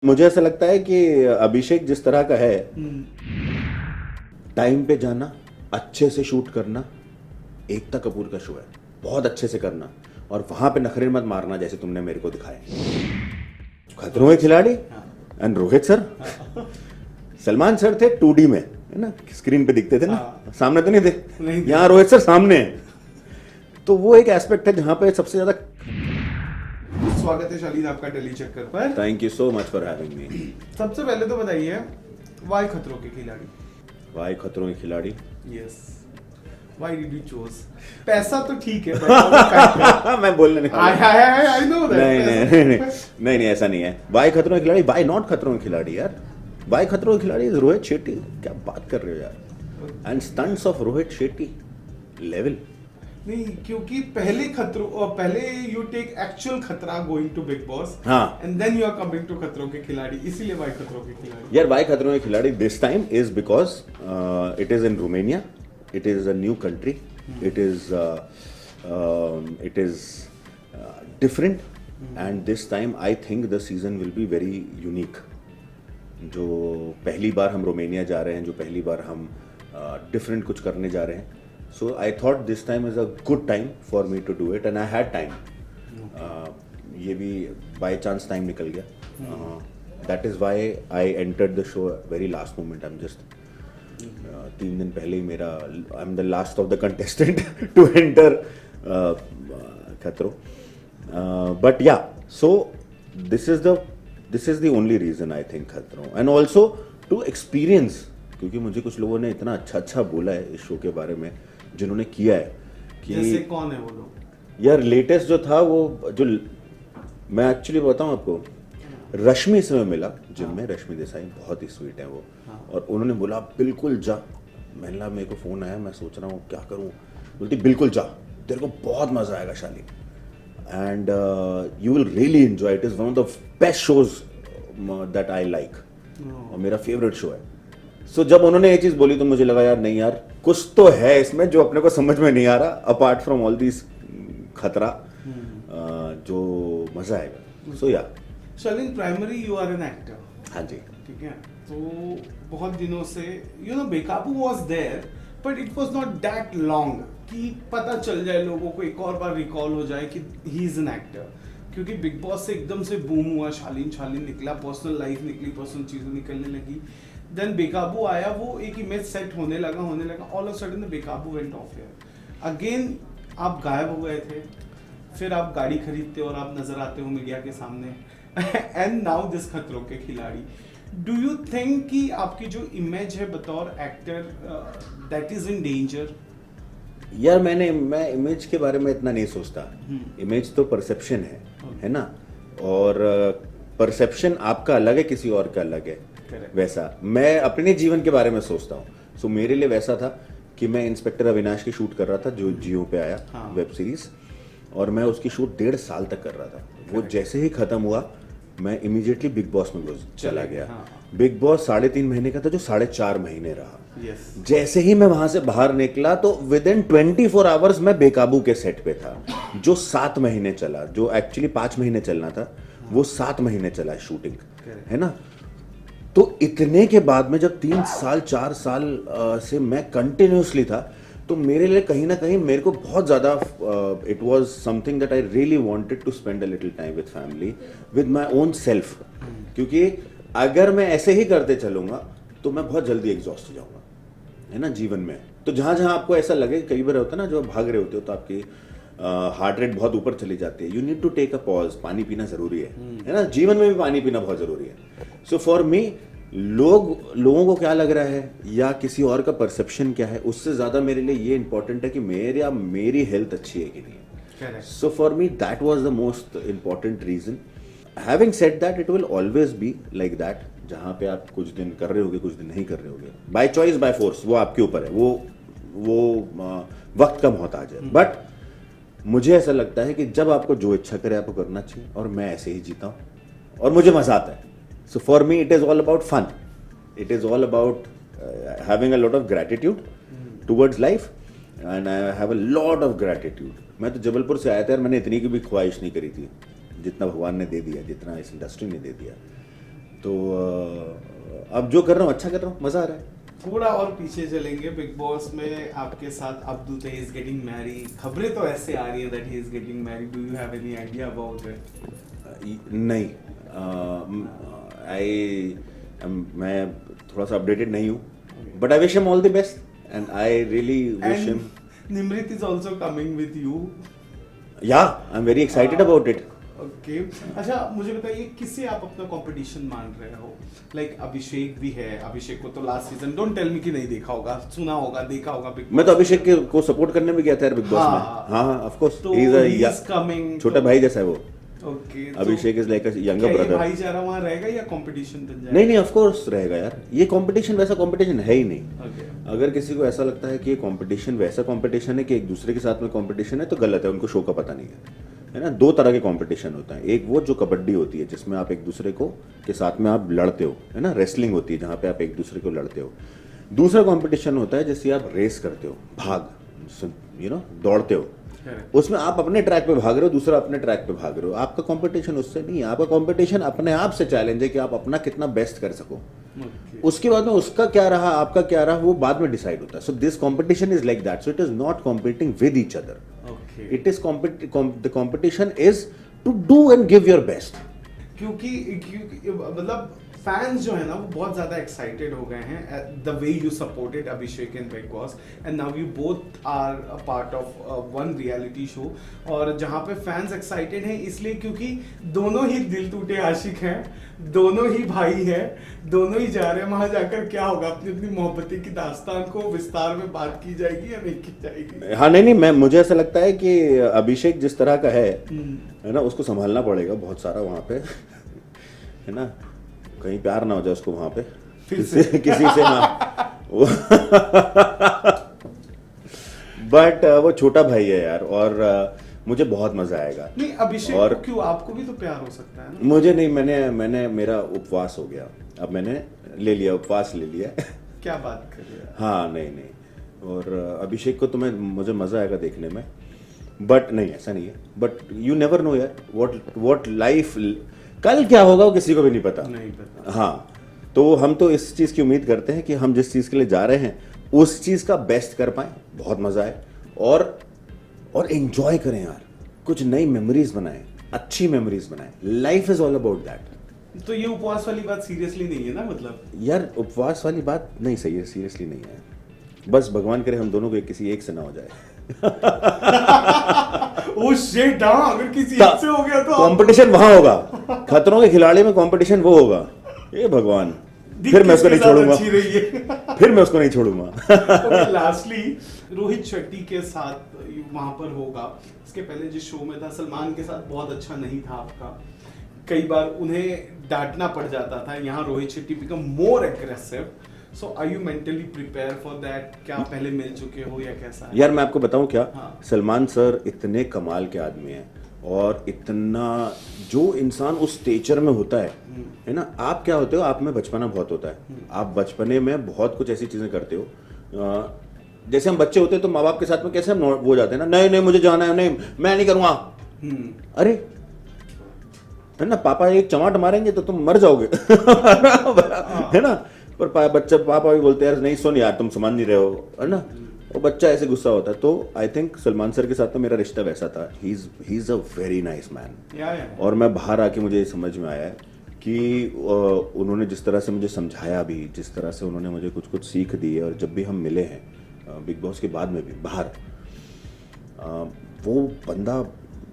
मुझे ऐसा लगता है कि अभिषेक जिस तरह का है, टाइम पे जाना, अच्छे से शूट करना, एकता कपूर का शो है, बहुत अच्छे से करना और वहां पे नखरे मत मारना जैसे तुमने मेरे को दिखाया। खतरों के खिलाड़ी and Rohit sir, Salman sir थे 2D में, है ना, स्क्रीन पे दिखते थे ना, सामने तो नहीं थे। यहाँ रोहित सर सामने है, तो वो एक एस्पेक्ट है जहां पे सबसे ज्यादा। स्वागत है शालीन आपका दिल्ली चक्कर पर। Thank you so much for having me. सबसे पहले तो बताइए, वाई खतरों के खिलाड़ी? वाई खतरों के खिलाड़ी? Yes, why did you choose? पैसा तो ठीक है but मैं बोलने नहीं वाला। I know that. नहीं, ऐसा नहीं है। वाई खतरों के खिलाड़ी, वाई नॉट खतरों के खिलाड़ी यार। वाई खतरों के खिलाड़ी रोहित शेट्टी, क्या बात कर रहे हो यार। And stunts of Rohit Shetty level. नहीं, क्योंकि पहले खतरों और पहले यू टेक एक्चुअल खतरा गोइंग टू बिग बॉस, हाँ, and then you are coming to Khatron Ke खिलाड़ी, इसीलिए वाई खतरों के खिलाड़ी। यार वाई खतरों के खिलाड़ी this time is because it is in Romania, it is a new country, it is different and this time I think the season will be very unique. जो पहली बार हम रोमानिया जा रहे हैं, जो पहली बार हम डिफरेंट कुछ करने जा रहे हैं, so I thought this time is a good time for me to do it and I had time. ये भी by chance time निकल गया. That is why I entered the show very last moment. I'm just 3 दिन पहले ही मेरा I'm the last of the contestant to enter खतरों. But yeah, so this is the only reason I think खतरों, and also to experience, क्योंकि मुझे कुछ लोगों ने इतना अच्छा बोला है इस शो के बारे में जिन्होंने किया है कि जैसे कौन है वो लोग? यार लेटेस्ट जो था वो, जो मैं एक्चुअली बताऊं आपको, रश्मि से मैं मिला जिम में। रश्मि देसाई बहुत ही स्वीट है वो, और उन्होंने बोला बिल्कुल जा। मैंने कहा मेरे को फोन आया, मैं सोच रहा हूँ क्या करूँ, बोलती बिल्कुल जा, तेरे को बहुत मजा आएगा शाली, and you will really enjoy, it is one of the best shows that I like, और मेरा फेवरेट शो है। सो जब उन्होंने ये चीज बोली तो मुझे लगा यार नहीं यार, कुछ तो है इसमें जो अपने को समझ में नहीं आ रहा, अपार्ट फ्रॉम ऑल दिस खतरा, जो मजा आएगा। So yeah Shalin, primary you are an actor. हाँ जी, ठीक है, तो बहुत दिनों से you know Bekaboo was there, but it was not that long कि पता चल जाए लोगों को, एक और बार रिकॉल हो जाए कि ही इज एन एक्टर। क्योंकि बिग बॉस से एकदम से बूम हुआ, शालीन निकला, पर्सनल लाइफ निकली, पर्सनल चीज़ें निकलने लगी, देन बेकाबू आया, वो एक इमेज सेट होने लगा, ऑल ऑफ सडन बेकाबू वेंट ऑफ हियर अगेन। आप गायब हो गए थे, फिर आप गाड़ी खरीदते और आप नजर आते हो मीडिया के सामने, एंड नाउ दिस खतरों के खिलाड़ी। डू यू थिंक कि आपकी जो इमेज है बतौर actor that is in danger? यार मैं इमेज के बारे में इतना नहीं सोचता। इमेज तो परसेप्शन है ना, और परसेप्शन आपका अलग है, किसी और का अलग है। Correct. वैसा मैं अपने जीवन के बारे में सोचता हूँ। सो मेरे लिए वैसा था कि मैं इंस्पेक्टर अविनाश की शूट कर रहा था, जो जियो पे आया, वेब सीरीज, और मैं उसकी शूट 1.5 साल तक कर रहा था। वो जैसे ही खत्म हुआ मैं इमीडिएटली बिग बॉस में चला गया। बिग बॉस 3.5 महीने का था, जो 4.5 महीने रहा। जैसे ही मैं वहां से बाहर निकला तो विद इन 24 आवर्स मैं बेकाबू के सेट पे था, जो 7 महीने चला, जो एक्चुअली 5 महीने चलना था, वो 7 महीने चला शूटिंग, है ना। तो इतने के बाद में जब 3 साल 4 साल से मैं कंटिन्यूसली था, तो मेरे लिए कहीं ना कहीं मेरे को बहुत ज़्यादा it was something that I really wanted to spend a little time with family, with my own self. क्योंकि अगर मैं ऐसे ही करते चलूंगा तो मैं बहुत जल्दी एग्जॉस्ट हो जाऊंगा, है ना, जीवन में। तो जहाँ जहाँ आपको ऐसा लगे, कई बार होता है ना, जो भाग रहे होते हो तो आपकी हार्ट रेट बहुत ऊपर चली जाती है, you need to take a pause, पानी पीना जरूरी है ना, जीवन में भी पानी पीना बहुत जरूरी है। सो फॉर मी, लोगों को क्या लग रहा है या किसी और का परसेप्शन क्या है, उससे ज्यादा मेरे लिए ये इंपॉर्टेंट है कि मेरी हेल्थ अच्छी है कि नहीं। So for me that was the most important reason. Having said that, it will always be like that, जहां पे आप कुछ दिन कर रहे होगे, कुछ दिन नहीं कर रहे होगे, बाय चॉइस बाय फोर्स, वो आपके ऊपर है, वो वक्त का मोहताज है। बट मुझे ऐसा लगता है कि जब आपको जो इच्छा करे आपको करना चाहिए, और मैं ऐसे ही जीता हूँ और मुझे मजा आता है। So for me, it is all about fun. It is all about having a lot of gratitude towards life, and I have a lot of gratitude. मैं तो जबलपुर से आया था यार, मैंने इतनी की भी ख्वाहिश नहीं करी थी जितना भगवान ने दे दिया, जितना इस इंडस्ट्री ने दे दिया। तो अब जो कर रहा हूँ अच्छा कर रहा हूँ, मजा आ रहा है। थोड़ा और पीछे चलेंगे, बिग बॉस में आपके साथ अब्दुल इज गेटिंग मैरिड, खबरें तो ऐसे आ रही है that he is getting married, do you have any idea about it? नहीं, मैं थोड़ा सा अपडेटेड नहीं हूँ, but I wish him all the best and I really wish him. Nimrit is also coming with you. Yeah I am very excited about it. Okay, अच्छा मुझे बताइए किससे आप अपना कंपटीशन मान रहे हो? लाइक अभिषेक भी है, अभिषेक को तो last season don't tell me कि नहीं देखा होगा, सुना होगा, देखा होगा बिग बॉस। मैं तो अभिषेक को सपोर्ट करने में गया था यार बिग बॉस में। हाँ of course, he is coming, छोटा भाई जैसा है वो। Okay, Abhishek is like a younger brother. भाईचारा वहां रहेगा या कंपटीशन बन जाएगा? नहीं ऑफ कोर्स रहेगा यार, ये कंपटीशन वैसा कंपटीशन है ही नहीं। Okay. अगर किसी को ऐसा लगता है कि ये कंपटीशन वैसा कंपटीशन है कि एक दूसरे के साथ में कंपटीशन है तो गलत है, उनको शो का पता नहीं है ना। दो तरह के कंपटीशन होता है, एक वो जो कबड्डी होती है जिसमें आप एक दूसरे को के साथ में आप लड़ते हो, है ना, रेसलिंग होती है जहाँ पे आप एक दूसरे को लड़ते हो। दूसरा कंपटीशन होता है जैसे आप रेस करते हो, भाग, दौड़ते हो, उसमें आप अपने ट्रैक पे भाग रहे हो, दूसरा अपने ट्रैक पे भाग रहे हो। आपका कंपटीशन उससे नहीं है, आपका कंपटीशन अपने आप से चैलेंज है कि आप अपना कितना बेस्ट कर सको। उसके बाद में उसका क्या रहा, आपका क्या रहा, वो बाद में डिसाइड होता है। So this competition is like that, so it is not competing with each other, it is the competition is to do and give your best. क्योंकि मतलब फैंस जो है ना वो बहुत ज्यादा एक्साइटेड हो गए हैं the way you supported Abhishek in Bigg Boss and now you both are a part of one reality show. और जहां पे फैंस एक्साइटेड हैं इसलिए क्योंकि दोनों ही दिल टूटे आशिक हैं, दोनों ही भाई हैं, दोनों ही जा रहे हैं। वहां जाकर क्या होगा, अपनी अपनी मोहब्बती की दास्तान को विस्तार में बात की जाएगी या नहीं की जाएगी? हाँ नहीं, मैं मुझे ऐसा लगता है कि अभिषेक जिस तरह का है ना, उसको संभालना पड़ेगा बहुत सारा वहां पे, है ना, कहीं प्यार ना हो जाए उसको वहां पे किसी से ना बट वो छोटा भाई है यार, और मुझे बहुत मजा आएगा। नहीं अभिषेक और को क्यों, आपको भी तो प्यार हो सकता है ना? मुझे नहीं, मैंने मेरा उपवास हो गया, अब मैंने ले लिया, उपवास ले लिया क्या बात कर रहे हैं? हाँ नहीं, और अभिषेक को तो मुझे मजा आएगा देखने में, बट नहीं ऐसा नहीं है। बट यू नेवर नो यार, व्हाट लाइफ कल क्या होगा वो किसी को भी नहीं पता। हाँ, तो हम तो इस चीज की उम्मीद करते हैं कि हम जिस चीज के लिए जा रहे हैं उस चीज का बेस्ट कर पाए, बहुत मजा आए और एंजॉय करें यार, कुछ नई मेमोरीज बनाएं, अच्छी मेमोरीज बनाएं। Life is all about that. तो ये उपवास वाली बात सीरियसली नहीं है ना? मतलब यार उपवास वाली बात नहीं सही है, सीरियसली नहीं है। बस भगवान करे हम दोनों को किसी एक से ना हो जाए। ओ शिट, हाँ, अगर किसी एक से हो गया तो कंपटीशन वहां होगा, खतरों के खिलाड़ी में कंपटीशन वो होगा। ये भगवान, फिर मैं उसको नहीं छोड़ूंगा, फिर मैं उसको नहीं छोड़ूंगा। लास्टली रोहित शेट्टी के साथ वहां पर होगा, इसके पहले जिस शो में था सलमान के साथ बहुत अच्छा नहीं था आपका, कई बार उन्हें डांटना पड़ जाता था। यहाँ Rohit Shetty become more aggressive, so are you mentally prepare for that? क्या आप पहले मिल चुके हो या कैसा है? यार मैं आपको बताऊं क्या, हाँ। सलमान सर इतने कमाल के आदमी हैं, और इतना जो इंसान उस स्टेचर में होता है ना, आप क्या होते हो, आप में बचपना बहुत होता है, आप बचपने में बहुत कुछ ऐसी चीजें करते हो। जैसे हम बच्चे होते हैं तो माँ बाप के साथ में कैसे हम वो जाते हैं ना, नहीं मुझे जाना है, नहीं मैं नहीं करूंगा। अरे है ना, पापा एक चमाट मारेंगे तो तुम मर जाओगे है ना, पर पापा भी बोलते हैं यार नहीं सुन यार तुम समझ नहीं रहे हो, है ना, वो बच्चा ऐसे गुस्सा होता है। तो आई थिंक सलमान सर के साथ तो मेरा रिश्ता वैसा था, he is a very nice man. और मैं बाहर आके मुझे समझ में आया है कि उन्होंने जिस तरह से मुझे समझाया भी, जिस तरह से उन्होंने मुझे कुछ सीख दी है, और जब भी हम मिले हैं बिग बॉस के बाद में भी बाहर, वो बंदा,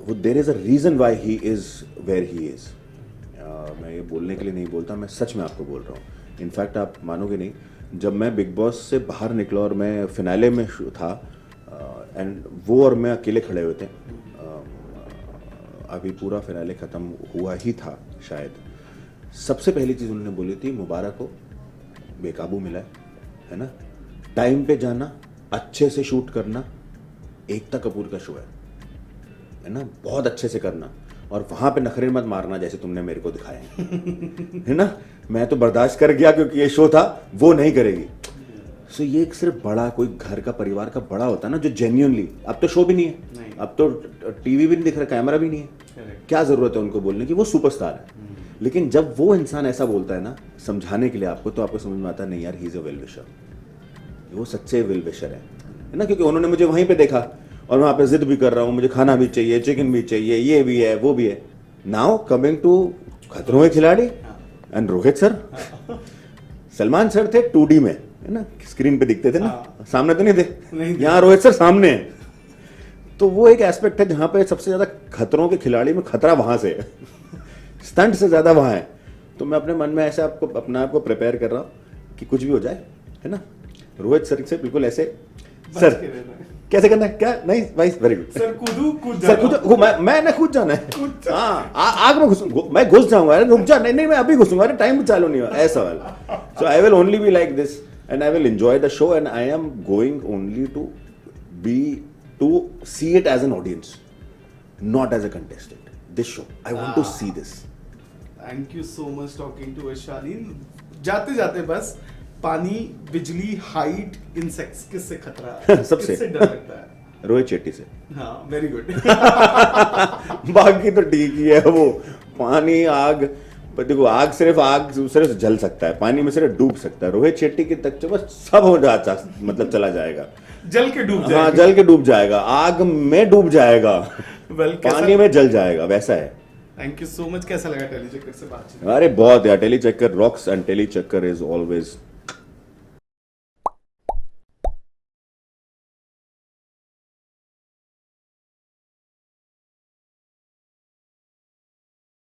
वो there is a reason why he is where he is. मैं ये बोलने के लिए नहीं बोलता, मैं सच में आपको बोल रहा हूँ। इनफैक्ट आप मानोगे नहीं, जब मैं बिग बॉस से बाहर निकला और मैं फिनाले में था, एंड वो और मैं अकेले खड़े हुए थे, अभी पूरा फिनाले ख़त्म हुआ ही था शायद, सबसे पहली चीज़ उन्होंने बोली थी, मुबारक हो, बेकाबू मिला है ना, टाइम पे जाना, अच्छे से शूट करना, एकता कपूर का शो है ना, बहुत अच्छे से करना, और वहां पे नखरे मत मारना जैसे तुमने मेरे को दिखाया है ना। मैं तो बर्दाश्त कर गया क्योंकि ये शो था, वो नहीं करेगी। सो ये एक सिर्फ बड़ा कोई घर का परिवार का बड़ा होता है ना, जो जेन्युइनली, अब तो शो भी नहीं है, अब तो टीवी भी नहीं दिख रहा, कैमरा भी नहीं है, क्या जरूरत है उनको बोलने की, वो सुपरस्टार है। लेकिन जब वो इंसान ऐसा बोलता है ना समझाने के लिए आपको, तो आपको समझ में आता है नहीं यार, he is a well wisher, वो सच्चे वेल विशर है ना, क्योंकि उन्होंने मुझे वहीं पे देखा और मैं वहाँ पे जिद भी कर रहा हूँ, मुझे खाना भी चाहिए, चिकन भी चाहिए, ये भी है वो भी है। Now coming to Khatron Ke खिलाड़ी and Rohit sir, Salman sir थे 2D में, है ना, स्क्रीन पे दिखते थे ना, सामने तो नहीं थे, यहाँ रोहित सर सामने है। तो वो एक एस्पेक्ट है जहाँ पे सबसे ज्यादा खतरों के खिलाड़ी में खतरा वहां से है, स्टंट से ज्यादा वहां है। तो मैं अपने मन में ऐसे आपको अपने आप को प्रिपेयर कर रहा हूँ कि कुछ भी हो जाए, है ना, रोहित सर से बिल्कुल ऐसे, सर कैसे करना है, क्या नहीं भाई, वेरी गुड सर, कूद सर, कूद, मैं ना कूद जाना है, हाँ आग में मैं घुस जाऊंगा, अरे रुक जा, नहीं नहीं मैं अभी घुसूंगा, अरे टाइम भी चालू नहीं हुआ, ऐसा वाला। So I will only be like this and I will enjoy the show and I am going only to see it as an audience, not as a contestant. This show, I want to see this. Thank you so much talking to Shalin. जाते जाते बस, पानी, बिजली, height, insects, किससे खतरा है? सबसे। किससे डर लगता है? रोहित शेट्टी से। हाँ, वेरी गुड। बाकी तो ठीक ही है, वो पानी आग, पर देखो आग सिर्फ जल सकता है, पानी में सिर्फ डूब सकता है। रोहित शेट्टी की तक तो बस सब हो जाता, मतलब चला जाएगा, जल के डूब जाएगा। हाँ जल के डूब जाएगा, आग में डूब जाएगा, कैसा? पानी में जल जाएगा, वैसा है। Thank you so much. कैसा लगा टेली चक्कर से बातचीत? अरे बहुत यार, टेली चक्कर रॉक्स एंड टेली चक्कर इज ऑलवेज